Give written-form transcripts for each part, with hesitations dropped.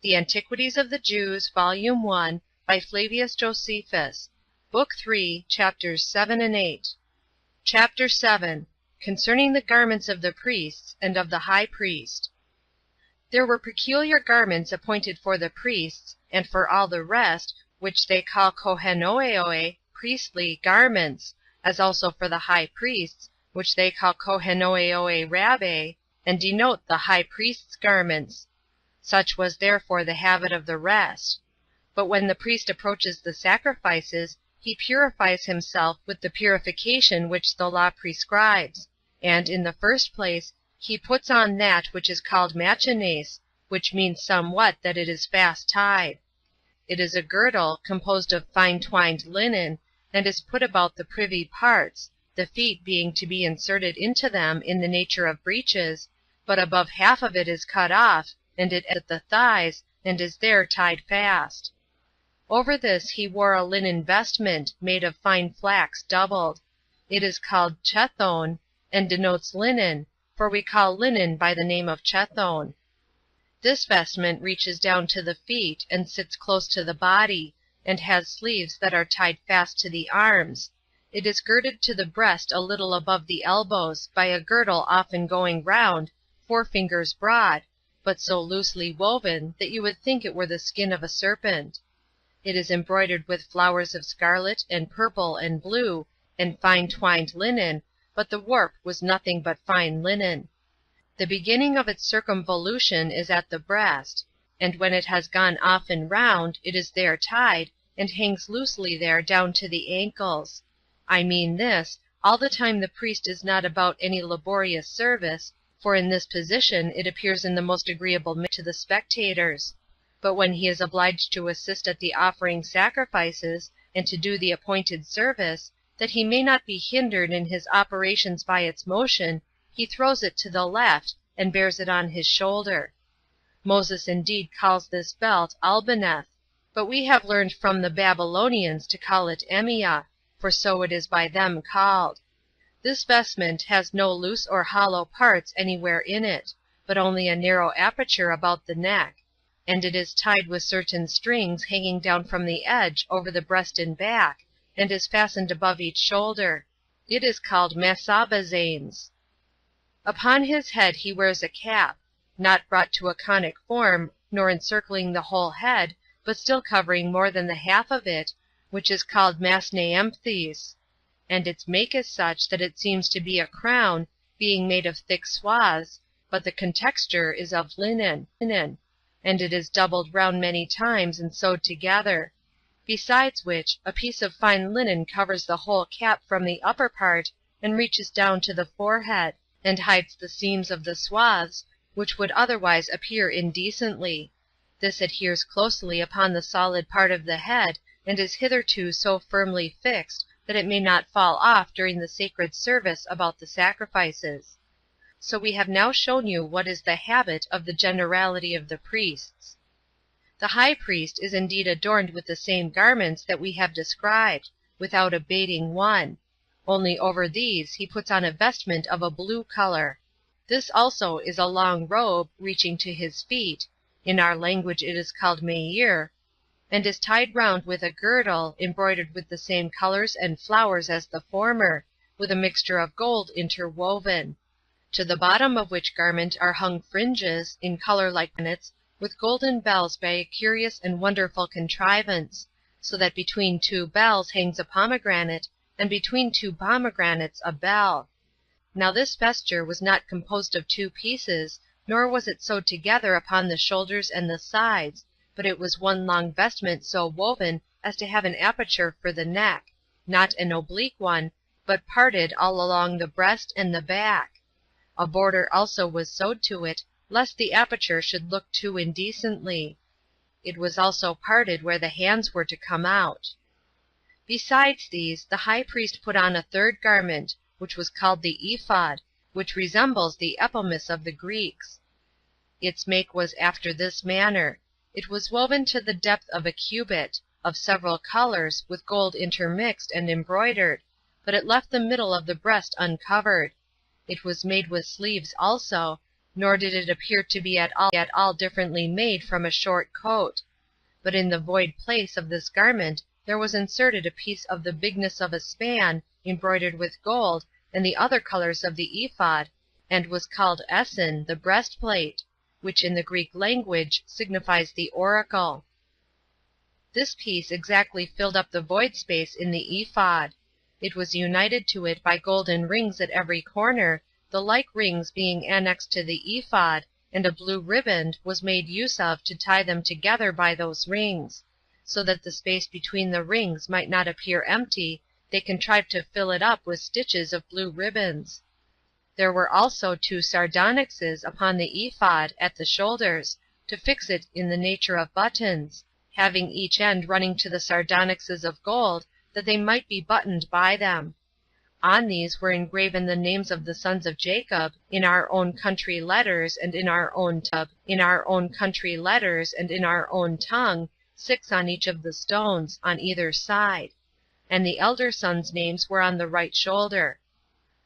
The Antiquities of the Jews, Volume 1, by Flavius Josephus, Book 3, Chapters 7 and 8. Chapter 7. Concerning the garments of the priests and of the high priest. There were peculiar garments appointed for the priests, and for all the rest, which they call kohenoeoe, priestly, garments, as also for the high priests, which they call kohenoeoe rabbe, and denote the high priest's garments. Such was therefore the habit of the rest. But when the priest approaches the sacrifices, he purifies himself with the purification which the law prescribes, and, in the first place, he puts on that which is called machines, which means somewhat that it is fast tied. It is a girdle, composed of fine twined linen, and is put about the privy parts, the feet being to be inserted into them in the nature of breeches, but above half of it is cut off, and it at the thighs, and is there tied fast. Over this he wore a linen vestment, made of fine flax doubled. It is called chethon, and denotes linen, for we call linen by the name of chethon. This vestment reaches down to the feet, and sits close to the body, and has sleeves that are tied fast to the arms. It is girded to the breast a little above the elbows, by a girdle often going round, 4 fingers broad, but so loosely woven that you would think it were the skin of a serpent. It is embroidered with flowers of scarlet, and purple, and blue, and fine twined linen, but the warp was nothing but fine linen. The beginning of its circumvolution is at the breast, and when it has gone often round, it is there tied, and hangs loosely there down to the ankles. I mean this, all the time the priest is not about any laborious service, for in this position it appears in the most agreeable manner to the spectators. But when he is obliged to assist at the offering sacrifices, and to do the appointed service, that he may not be hindered in his operations by its motion, he throws it to the left, and bears it on his shoulder. Moses indeed calls this belt albaneth, but we have learned from the Babylonians to call it emiah, for so it is by them called. This vestment has no loose or hollow parts anywhere in it, but only a narrow aperture about the neck, and it is tied with certain strings hanging down from the edge over the breast and back, and is fastened above each shoulder. It is called masabazanes. Upon his head he wears a cap, not brought to a conic form, nor encircling the whole head, but still covering more than the half of it, which is called masnaemphthes, and its make is such that it seems to be a crown, being made of thick swathes, but the contexture is of linen, and it is doubled round many times and sewed together. Besides which, a piece of fine linen covers the whole cap from the upper part, and reaches down to the forehead, and hides the seams of the swathes, which would otherwise appear indecently. This adheres closely upon the solid part of the head, and is hitherto so firmly fixed that it may not fall off during the sacred service about the sacrifices. So we have now shown you what is the habit of the generality of the priests. The high priest is indeed adorned with the same garments that we have described, without abating one. Only over these he puts on a vestment of a blue color. This also is a long robe, reaching to his feet, in our language it is called meir, and is tied round with a girdle, embroidered with the same colors and flowers as the former, with a mixture of gold interwoven. To the bottom of which garment are hung fringes, in color like bonnets, with golden bells by a curious and wonderful contrivance, so that between 2 bells hangs a pomegranate, and between 2 pomegranates a bell. Now this vesture was not composed of 2 pieces, nor was it sewed together upon the shoulders and the sides, but it was one long vestment so woven as to have an aperture for the neck, not an oblique one, but parted all along the breast and the back. A border also was sewed to it, lest the aperture should look too indecently. It was also parted where the hands were to come out. Besides these, the high priest put on a 3rd garment, which was called the ephod, which resembles the epomis of the Greeks. Its make was after this manner. It was woven to the depth of a cubit, of several colors, with gold intermixed and embroidered, but it left the middle of the breast uncovered. It was made with sleeves also, nor did it appear to be at all differently made from a short coat. But in the void place of this garment there was inserted a piece of the bigness of a span, embroidered with gold, and the other colors of the ephod, and was called Essen, the breastplate, which in the Greek language signifies the oracle. This piece exactly filled up the void space in the ephod. It was united to it by golden rings at every corner, the like rings being annexed to the ephod, and a blue riband was made use of to tie them together by those rings. So that the space between the rings might not appear empty, they contrived to fill it up with stitches of blue ribands. There were also 2 sardonyxes upon the ephod at the shoulders, to fix it in the nature of buttons, having each end running to the sardonyxes of gold, that they might be buttoned by them. On these were engraven the names of the sons of Jacob, in our own country letters and in our own tongue, 6 on each of the stones, on either side. And the elder sons' names were on the right shoulder.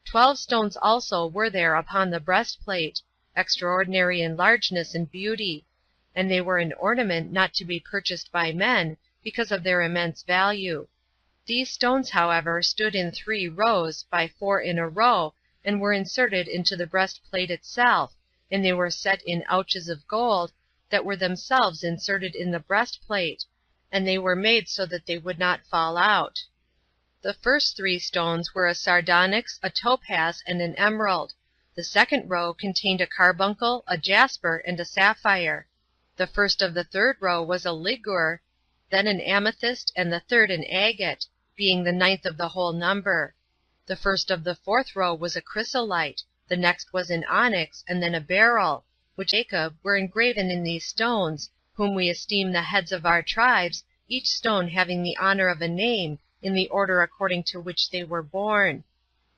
12 stones also were there upon the breastplate, extraordinary in largeness and beauty, and they were an ornament not to be purchased by men, because of their immense value. These stones, however, stood in 3 rows, by 4 in a row, and were inserted into the breastplate itself, and they were set in ouches of gold, that were themselves inserted in the breastplate, and they were made so that they would not fall out. The first 3 stones were a sardonyx, a topaz, and an emerald. The second row contained a carbuncle, a jasper, and a sapphire. The first of the third row was a ligure, then an amethyst, and the third an agate, being the 9th of the whole number. The first of the fourth row was a chrysolite, the next was an onyx, and then a beryl, which Jacob were engraven in these stones, whom we esteem the heads of our tribes, each stone having the honor of a name, in the order according to which they were born.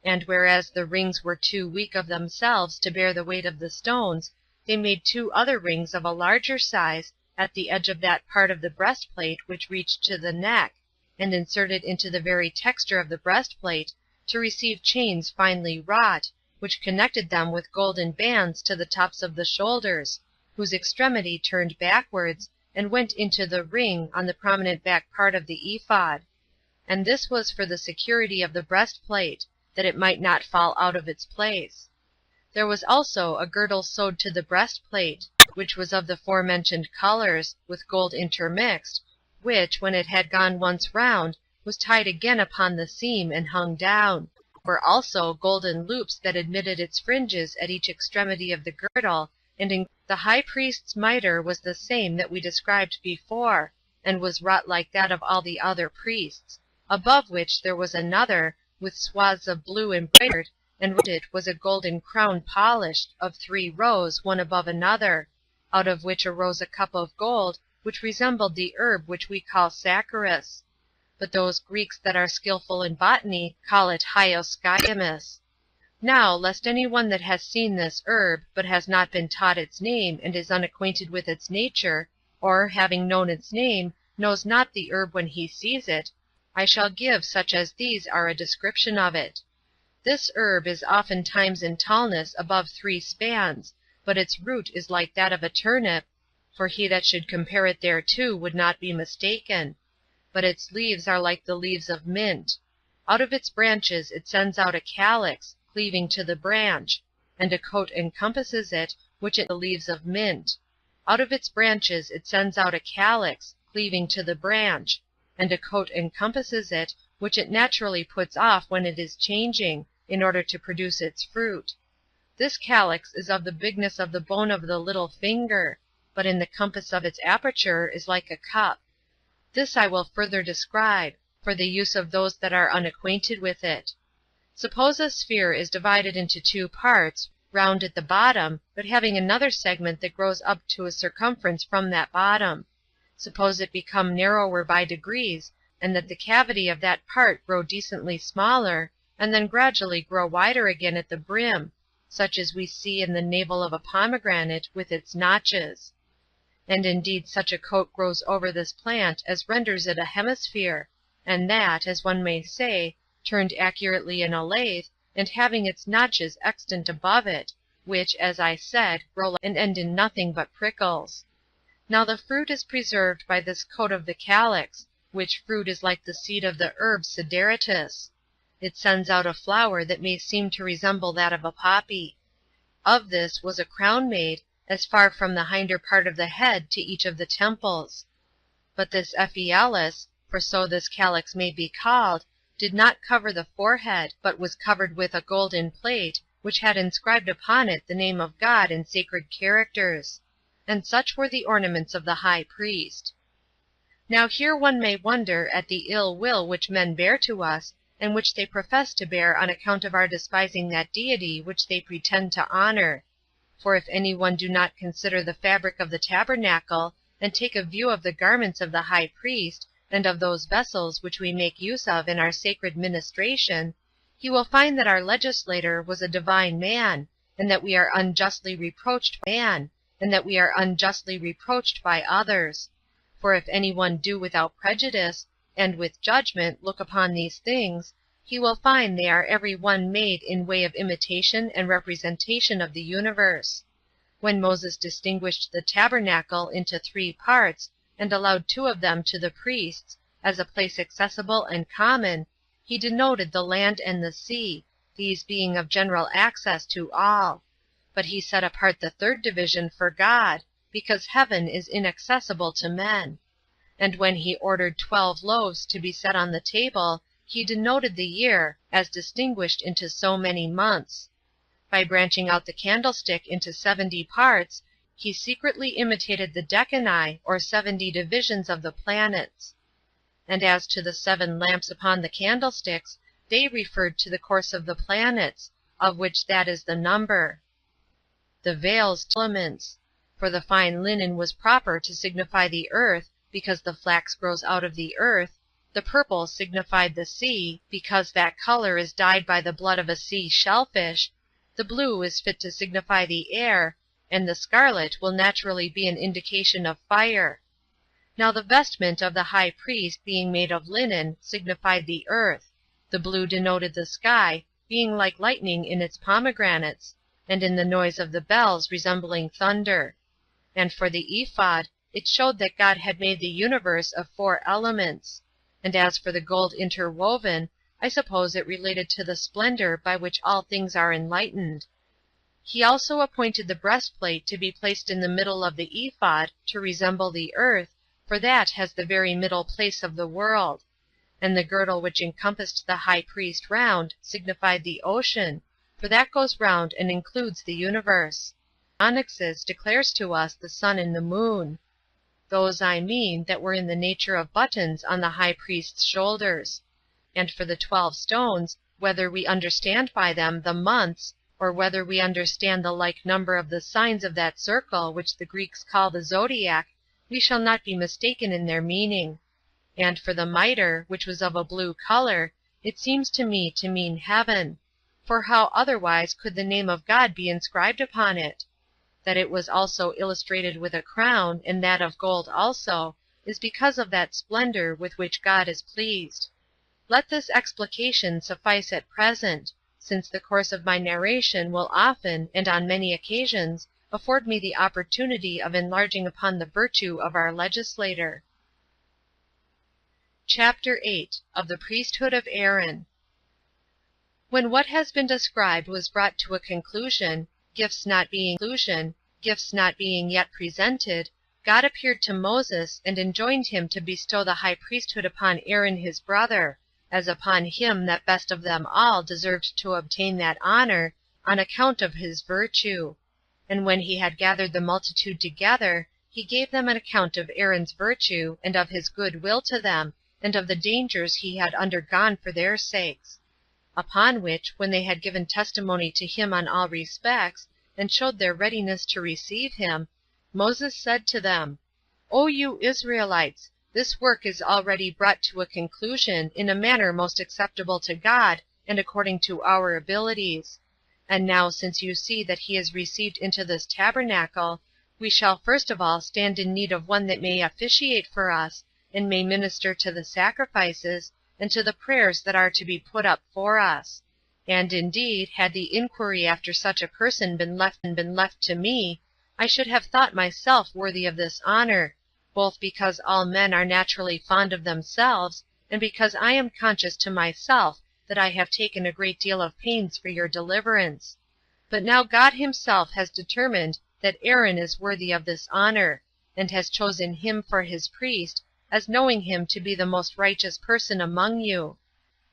And whereas the rings were too weak of themselves to bear the weight of the stones, they made 2 other rings of a larger size, at the edge of that part of the breastplate which reached to the neck, and inserted into the very texture of the breastplate, to receive chains finely wrought, which connected them with golden bands to the tops of the shoulders, whose extremity turned backwards, and went into the ring on the prominent back part of the ephod. And this was for the security of the breastplate, that it might not fall out of its place. There was also a girdle sewed to the breastplate, which was of the forementioned colors, with gold intermixed, which, when it had gone once round, was tied again upon the seam and hung down. Were also golden loops that admitted its fringes at each extremity of the girdle, and in the high priest's mitre was the same that we described before, and was wrought like that of all the other priests, above which there was another, with swaths of blue embroidered, and round it was a golden crown polished, of 3 rows, one above another, out of which arose a cup of gold, which resembled the herb which we call saccharus; but those Greeks that are skillful in botany call it hyoscyamus. Now, lest any one that has seen this herb, but has not been taught its name, and is unacquainted with its nature, or, having known its name, knows not the herb when he sees it, I shall give such as these are a description of it. This herb is oftentimes in tallness above 3 spans, but its root is like that of a turnip, for he that should compare it thereto would not be mistaken. But its leaves are like the leaves of mint. Out of its branches it sends out a calyx, cleaving to the branch, and a coat encompasses it, which it the leaves of mint. Out of its branches it sends out a calyx, cleaving to the branch, and a coat encompasses it, which it naturally puts off when it is changing, in order to produce its fruit. This calyx is of the bigness of the bone of the little finger, but in the compass of its aperture is like a cup. This I will further describe, for the use of those that are unacquainted with it. Suppose a sphere is divided into 2 parts, round at the bottom, but having another segment that grows up to a circumference from that bottom. Suppose it become narrower by degrees, and that the cavity of that part grow decently smaller, and then gradually grow wider again at the brim, such as we see in the navel of a pomegranate with its notches. And indeed such a coat grows over this plant as renders it a hemisphere, and that, as one may say, turned accurately in a lathe, and having its notches extant above it, which, as I said, grow and end in nothing but prickles. Now the fruit is preserved by this coat of the calyx, which fruit is like the seed of the herb sideratus. It sends out a flower that may seem to resemble that of a poppy. Of this was a crown made, as far from the hinder part of the head to each of the temples. But this Ephialus, for so this calyx may be called, did not cover the forehead, but was covered with a golden plate, which had inscribed upon it the name of God in sacred characters. And such were the ornaments of the high priest. Now here one may wonder at the ill will which men bear to us, and which they profess to bear on account of our despising that deity which they pretend to honor. For if any one do not consider the fabric of the tabernacle, and take a view of the garments of the high priest, and of those vessels which we make use of in our sacred ministration, he will find that our legislator was a divine man, and that we are unjustly reproached by others. For if any one do without prejudice, and with judgment look upon these things, he will find they are every one made in way of imitation and representation of the universe. When Moses distinguished the tabernacle into 3 parts, and allowed 2 of them to the priests, as a place accessible and common, he denoted the land and the sea, these being of general access to all. But he set apart the 3rd division for God, because heaven is inaccessible to men. And when he ordered 12 loaves to be set on the table, he denoted the year, as distinguished into so many months. By branching out the candlestick into 70 parts, he secretly imitated the decani, or 70 divisions of the planets. And as to the 7 lamps upon the candlesticks, they referred to the course of the planets, of which that is the number. The veils, elements. For the fine linen was proper to signify the earth, because the flax grows out of the earth, the purple signified the sea, because that color is dyed by the blood of a sea shellfish, the blue is fit to signify the air, and the scarlet will naturally be an indication of fire. Now the vestment of the high priest being made of linen signified the earth, the blue denoted the sky, being like lightning in its pomegranates, and in the noise of the bells resembling thunder. And for the ephod, it showed that God had made the universe of 4 elements. And as for the gold interwoven, I suppose it related to the splendor by which all things are enlightened. He also appointed the breastplate to be placed in the middle of the ephod, to resemble the earth, for that has the very middle place of the world. And the girdle which encompassed the high priest round signified the ocean, for that goes round and includes the universe. Onyxes declares to us the sun and the moon. Those, I mean, that were in the nature of buttons on the high priest's shoulders. And for the 12 stones, whether we understand by them the months, or whether we understand the like number of the signs of that circle which the Greeks call the zodiac, we shall not be mistaken in their meaning. And for the mitre, which was of a blue color, it seems to me to mean heaven. For how otherwise could the name of God be inscribed upon it? That it was also illustrated with a crown, and that of gold also, is because of that splendor with which God is pleased. Let this explication suffice at present, since the course of my narration will often, and on many occasions, afford me the opportunity of enlarging upon the virtue of our legislator. Chapter 8. Of the Priesthood of Aaron. When what has been described was brought to a conclusion, gifts not being yet presented, God appeared to Moses, and enjoined him to bestow the high priesthood upon Aaron his brother, as upon him that best of them all deserved to obtain that honor, on account of his virtue. And when he had gathered the multitude together, he gave them an account of Aaron's virtue, and of his good will to them, and of the dangers he had undergone for their sakes. Upon which, when they had given testimony to him on all respects, and showed their readiness to receive him, Moses said to them, O you Israelites, this work is already brought to a conclusion in a manner most acceptable to God, and according to our abilities. And now, since you see that he is received into this tabernacle, we shall first of all stand in need of one that may officiate for us, and may minister to the sacrifices, and to the prayers that are to be put up for us. And indeed, had the inquiry after such a person been left to me, I should have thought myself worthy of this honor, both because all men are naturally fond of themselves, and because I am conscious to myself that I have taken a great deal of pains for your deliverance. But now God himself has determined that Aaron is worthy of this honor, and has chosen him for his priest, as knowing him to be the most righteous person among you.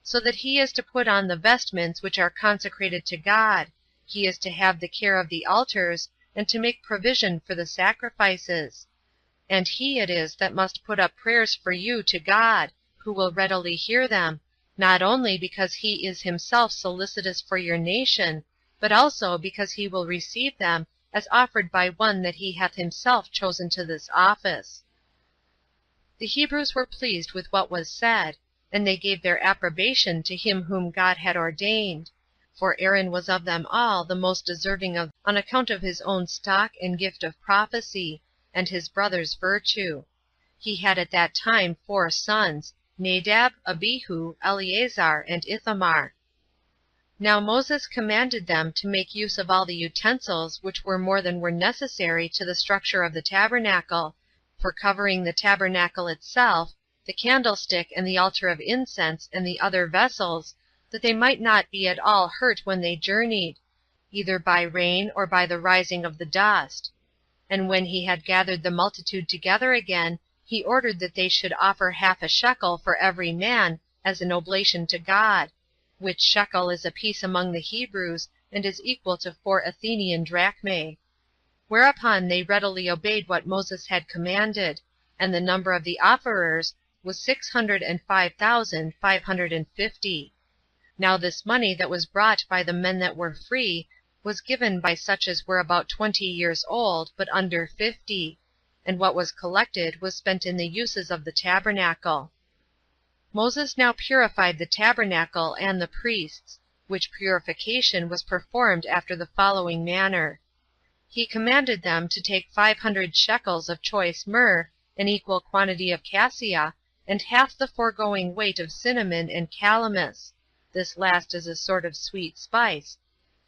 So that he is to put on the vestments which are consecrated to God, he is to have the care of the altars, and to make provision for the sacrifices. And he it is that must put up prayers for you to God, who will readily hear them, not only because he is himself solicitous for your nation, but also because he will receive them as offered by one that he hath himself chosen to this office. The Hebrews were pleased with what was said, and they gave their approbation to him whom God had ordained, for Aaron was of them all the most deserving on account of his own stock and gift of prophecy, and his brother's virtue. He had at that time 4 sons, Nadab, Abihu, Eleazar, and Ithamar. Now Moses commanded them to make use of all the utensils which were more than were necessary to the structure of the tabernacle, for covering the tabernacle itself, the candlestick and the altar of incense and the other vessels, that they might not be at all hurt when they journeyed, either by rain or by the rising of the dust. And when he had gathered the multitude together again, he ordered that they should offer half a shekel for every man, as an oblation to God, which shekel is a piece among the Hebrews, and is equal to 4 Athenian drachmae. Whereupon they readily obeyed what Moses had commanded, and the number of the offerers was 605,550. Now this money that was brought by the men that were free was given by such as were about 20 years old, but under 50, and what was collected was spent in the uses of the tabernacle. Moses now purified the tabernacle and the priests, which purification was performed after the following manner. He commanded them to take 500 shekels of choice myrrh, an equal quantity of cassia, and half the foregoing weight of cinnamon and calamus, this last is a sort of sweet spice,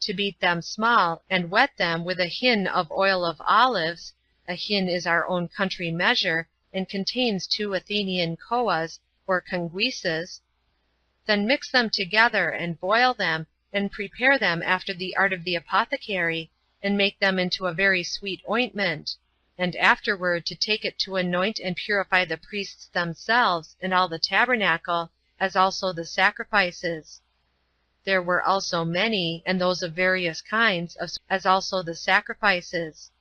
to beat them small, and wet them with a hin of oil of olives, a hin is our own country measure, and contains 2 Athenian koahs, or conguises. Then mix them together, and boil them, and prepare them after the art of the apothecary, and make them into a very sweet ointment, and afterward to take it to anoint and purify the priests themselves, and all the tabernacle, as also the sacrifices. There were also many, and those of various kinds, as also the sacrifices.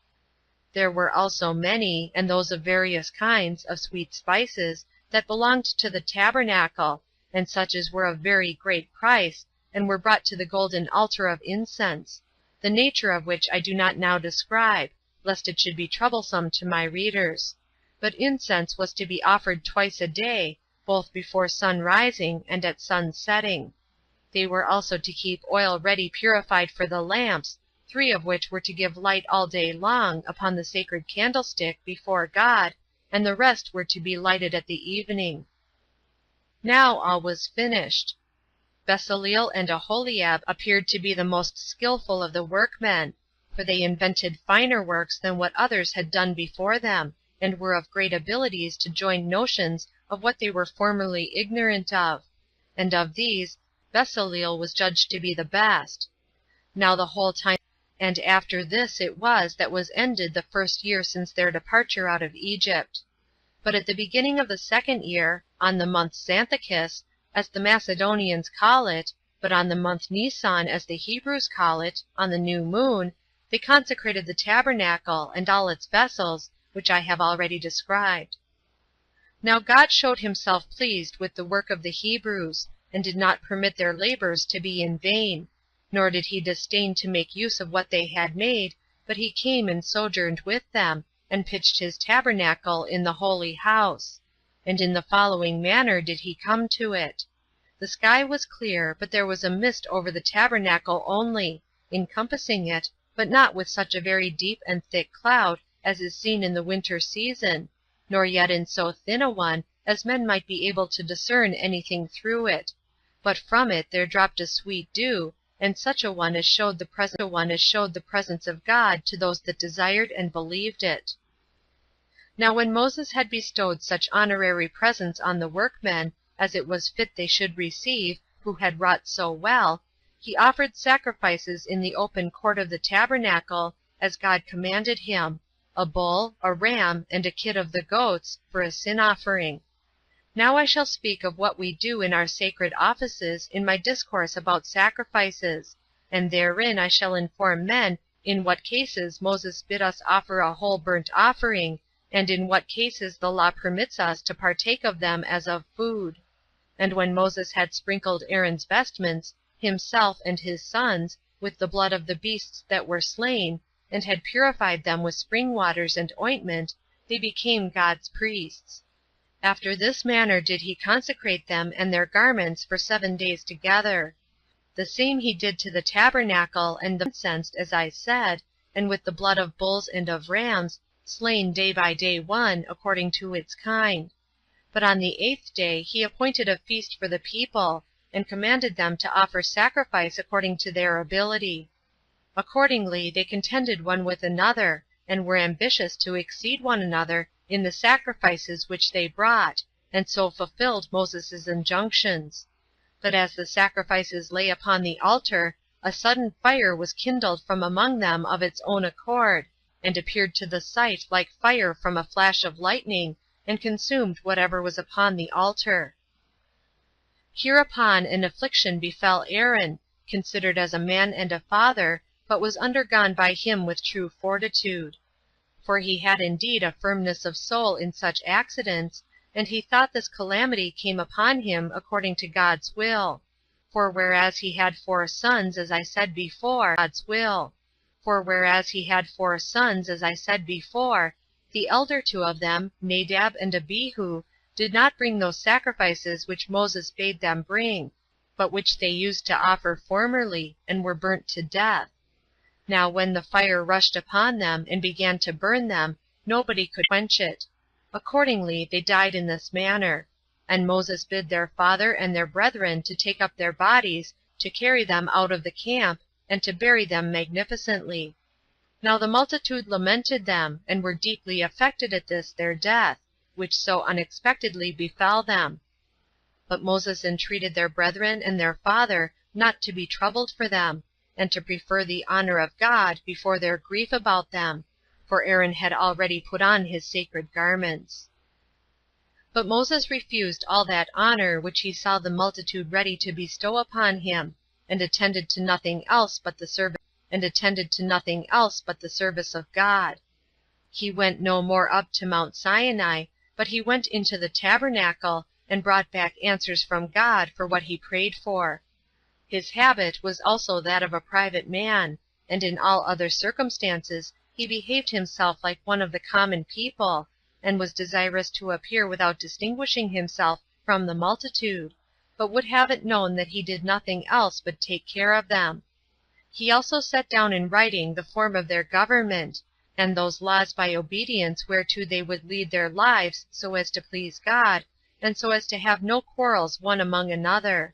There were also many, and those of various kinds, of sweet spices, that belonged to the tabernacle, and such as were of very great price, and were brought to the golden altar of incense, the nature of which I do not now describe, lest it should be troublesome to my readers. But incense was to be offered twice a day, both before sun rising and at sun setting. They were also to keep oil ready purified for the lamps, 3 of which were to give light all day long upon the sacred candlestick before God, and the rest were to be lighted at the evening. Now all was finished. Bezaleel and Aholiab appeared to be the most skillful of the workmen, for they invented finer works than what others had done before them, and were of great abilities to join notions of what they were formerly ignorant of, and of these Bezaleel was judged to be the best. Now the whole time, and after this it was that was ended the 1st year since their departure out of Egypt. But at the beginning of the 2nd year, on the month Xanthicus, as the Macedonians call it, but on the month Nisan, as the Hebrews call it, on the new moon, they consecrated the tabernacle and all its vessels, which I have already described. Now God showed himself pleased with the work of the Hebrews, and did not permit their labors to be in vain, nor did he disdain to make use of what they had made, but he came and sojourned with them, and pitched his tabernacle in the holy house. And in the following manner did he come to it. The sky was clear, but there was a mist over the tabernacle only, encompassing it, but not with such a very deep and thick cloud as is seen in the winter season, nor yet in so thin a one as men might be able to discern anything through it, but from it there dropped a sweet dew, and such a one as showed the presence of God to those that desired and believed it. Now when Moses had bestowed such honorary presents on the workmen, as it was fit they should receive, who had wrought so well, he offered sacrifices in the open court of the tabernacle, as God commanded him, a bull, a ram, and a kid of the goats, for a sin offering. Now I shall speak of what we do in our sacred offices in my discourse about sacrifices, and therein I shall inform men in what cases Moses bid us offer a whole burnt offering, and in what cases the law permits us to partake of them as of food. And when Moses had sprinkled Aaron's vestments, himself and his sons, with the blood of the beasts that were slain, and had purified them with spring waters and ointment, they became God's priests. After this manner did he consecrate them and their garments for 7 days together. The same he did to the tabernacle and the incense, as I said, and with the blood of bulls and of rams, slain day by day one, according to its kind. But on the 8th day he appointed a feast for the people, and commanded them to offer sacrifice according to their ability. Accordingly they contended one with another, and were ambitious to exceed one another in the sacrifices which they brought, and so fulfilled Moses' injunctions. But as the sacrifices lay upon the altar, a sudden fire was kindled from among them of its own accord, and appeared to the sight like fire from a flash of lightning, and consumed whatever was upon the altar. Hereupon an affliction befell Aaron, considered as a man and a father, but was undergone by him with true fortitude. For he had indeed a firmness of soul in such accidents, and he thought this calamity came upon him according to God's will. For whereas he had 4 sons, as I said before, the elder 2 of them, Nadab and Abihu, did not bring those sacrifices which Moses bade them bring, but which they used to offer formerly, and were burnt to death. Now when the fire rushed upon them, and began to burn them, nobody could quench it. Accordingly they died in this manner. And Moses bid their father and their brethren to take up their bodies, to carry them out of the camp, and to bury them magnificently. Now the multitude lamented them, and were deeply affected at this their death, which so unexpectedly befell them. But Moses entreated their brethren and their father not to be troubled for them, and to prefer the honor of God before their grief about them, for Aaron had already put on his sacred garments. But Moses refused all that honor which he saw the multitude ready to bestow upon him, and attended to nothing else but the service of God. He went no more up to Mount Sinai, but he went into the tabernacle, and brought back answers from God for what he prayed for. His habit was also that of a private man, and in all other circumstances he behaved himself like one of the common people, and was desirous to appear without distinguishing himself from the multitude, but would have it known that he did nothing else but take care of them. He also set down in writing the form of their government, and those laws by obedience whereto they would lead their lives so as to please God, and so as to have no quarrels one among another.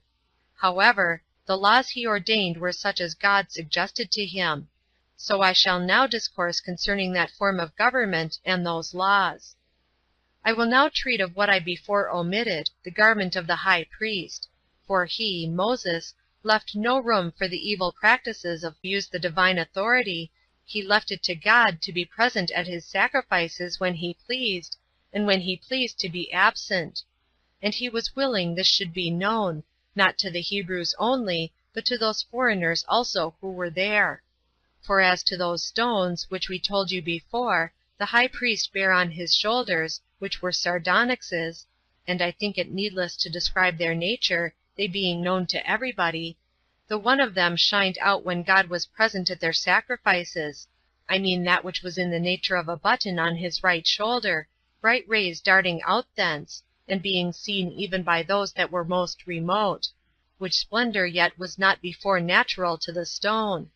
However, the laws he ordained were such as God suggested to him. So I shall now discourse concerning that form of government and those laws. I will now treat of what I before omitted, the garment of the high priest, for he, Moses, left no room for the evil practices of use the divine authority. He left it to God to be present at his sacrifices when he pleased, and when he pleased to be absent. And he was willing this should be known, not to the Hebrews only, but to those foreigners also who were there. For as to those stones, which we told you before, the high priest bare on his shoulders, which were sardonyxes, and I think it needless to describe their nature, they being known to everybody, the one of them shined out when God was present at their sacrifices, I mean that which was in the nature of a button on his right shoulder, bright rays darting out thence, and being seen even by those that were most remote, which splendor yet was not before natural to the stone.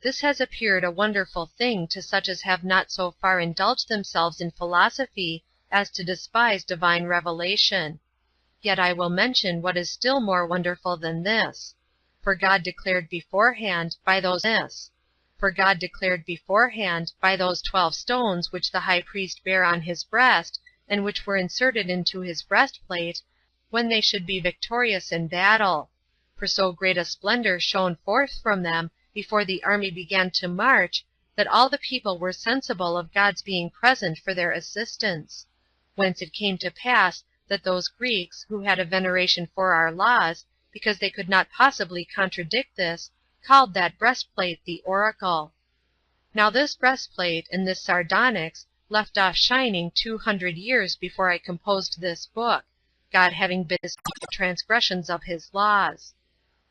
This has appeared a wonderful thing to such as have not so far indulged themselves in philosophy as to despise divine revelation. Yet I will mention what is still more wonderful than this. For God declared beforehand by those 12 stones which the high priest bare on his breast, and which were inserted into his breastplate, when they should be victorious in battle. For so great a splendor shone forth from them before the army began to march, that all the people were sensible of God's being present for their assistance. Whence it came to pass that those Greeks, who had a veneration for our laws, because they could not possibly contradict this, called that breastplate the Oracle. Now this breastplate and this sardonyx left off shining 200 years before I composed this book, God having been the transgressions of his laws.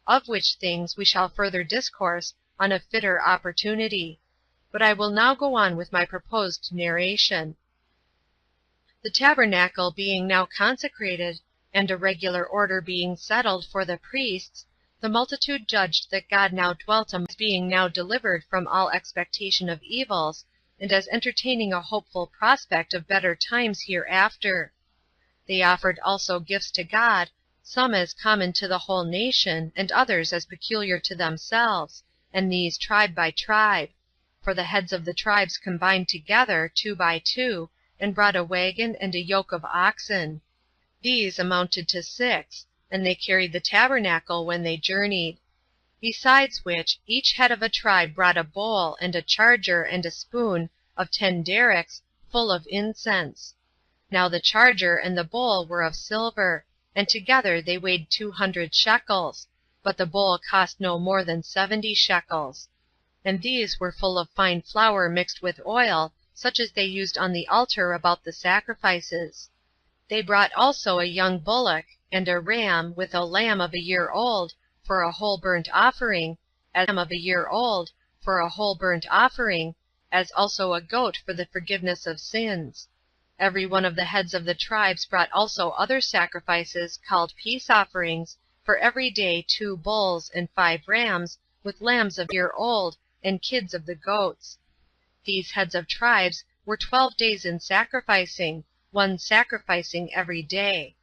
Of which things we shall further discourse on a fitter opportunity. But I will now go on with my proposed narration. The tabernacle being now consecrated, and a regular order being settled for the priests, the multitude judged that God now dwelt among us, being now delivered from all expectation of evils, and as entertaining a hopeful prospect of better times hereafter. They offered also gifts to God, some as common to the whole nation, and others as peculiar to themselves, and these tribe by tribe. For the heads of the tribes combined together, 2 by 2, and brought a wagon and a yoke of oxen. These amounted to 6, and they carried the tabernacle when they journeyed. Besides which, each head of a tribe brought a bowl, and a charger, and a spoon, of 10 derricks, full of incense. Now the charger and the bowl were of silver, and together they weighed 200 shekels, but the bowl cost no more than 70 shekels. And these were full of fine flour mixed with oil, such as they used on the altar about the sacrifices. They brought also a young bullock, and a ram, with a lamb of a year old, for a whole burnt offering, as also a goat for the forgiveness of sins. Every one of the heads of the tribes brought also other sacrifices, called peace offerings, for every day 2 bulls and 5 rams, with lambs of a year old, and kids of the goats. These heads of tribes were 12 days in sacrificing, one sacrificing every day.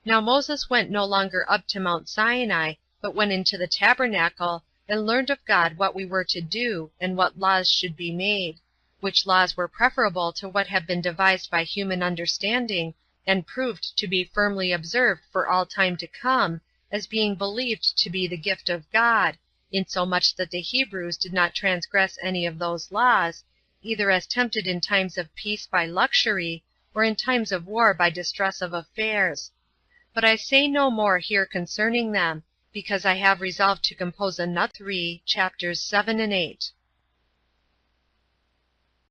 Now Moses went no longer up to Mount Sinai, but went into the tabernacle, and learned of God what we were to do, and what laws should be made, which laws were preferable to what have been devised by human understanding, and proved to be firmly observed for all time to come, as being believed to be the gift of God, insomuch that the Hebrews did not transgress any of those laws, either as tempted in times of peace by luxury, or in times of war by distress of affairs. But I say no more here concerning them, because I have resolved to compose another 3 chapters 7 and 8.